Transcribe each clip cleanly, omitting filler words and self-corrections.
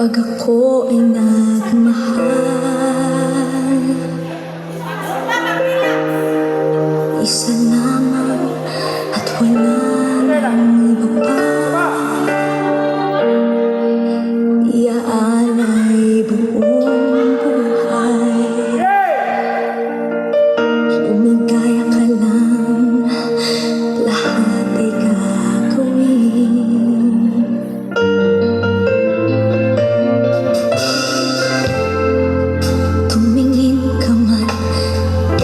Pag ako ay nagmahal, isa lamang at wala nang iba pa. Iaalay buong buhay, umigaya ka lang, lahat ay gagawin. Tumingin ka man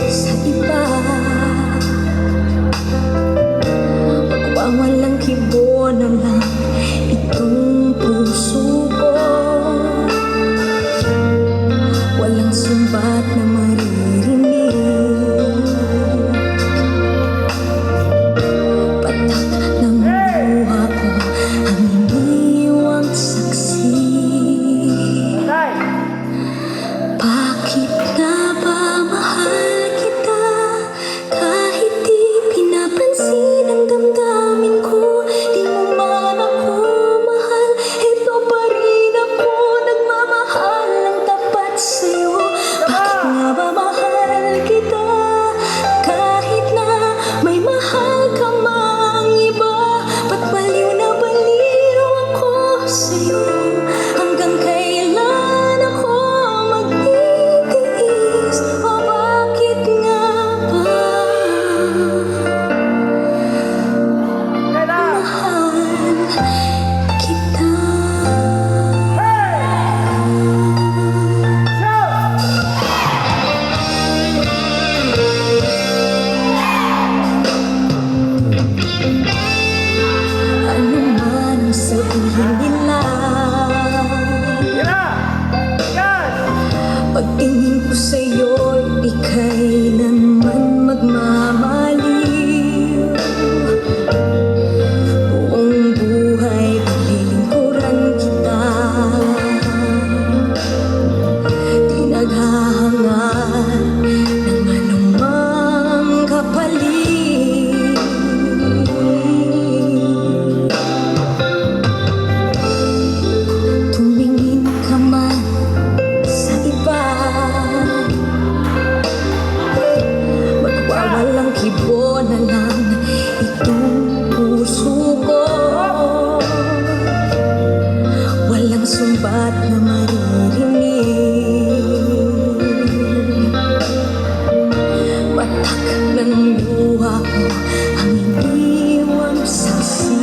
sa iba, magwawalang kibo na lang itong puso ko. Walang sumbat na maririnig, patak ng luha ko ang iniwang saksi. Bakit nga ba mahal kita kahit di pinapansin ang damdamin ko? Di mo man ako mahal, ito pa rin ako nagmamahal ng tapat sa'yo. Bakit nga ba mahal kita kahit na may mahal ka mang iba? Ba't baliw na baliw ako sa'yo? Hanggang kailan ako magtitiis? O bakit nga ba mahal kita? Ano man ang sabihin nila, pagtingin ko sa'yo, ika'y naman magmamaliw. Buong buhay palilingkuran kita, di naghahangad ng anumang kapalit. Tumingin ka man sa iba, magwawalang kibo na lang itong puso ko. Walang sumbat na maririnig, patak ng luha ko ang iniwang saksi.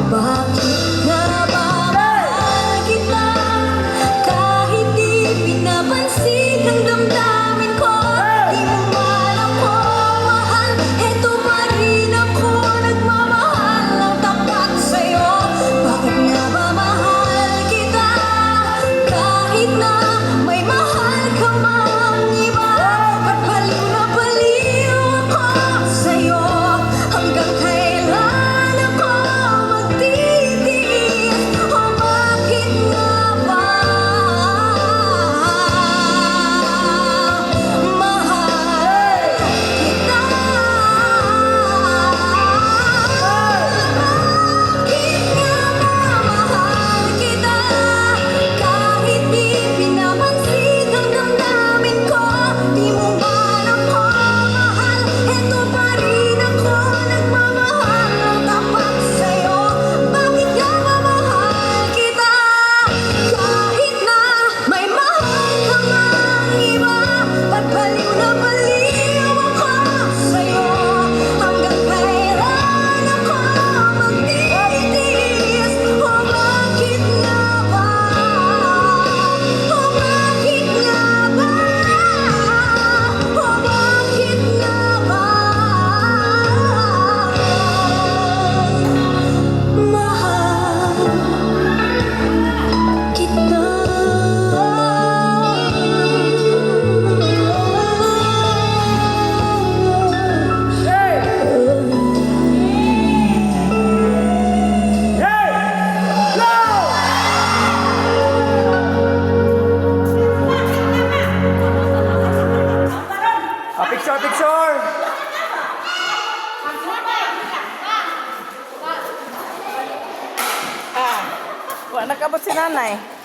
Bakit nga ba mahal kita kahit di pinapansin ang damdamin ko? Di mo man ako mahal, eto pa rin ako nagmamahal ng tapat sa'yo. Bakit nga ba mahal kita kahit na may mahal ka mang iba? Ba't baliw na baliw ako sa'yo? Hanggang kailan ako magtitiis? O bakit nga ba Nakabot si nanay.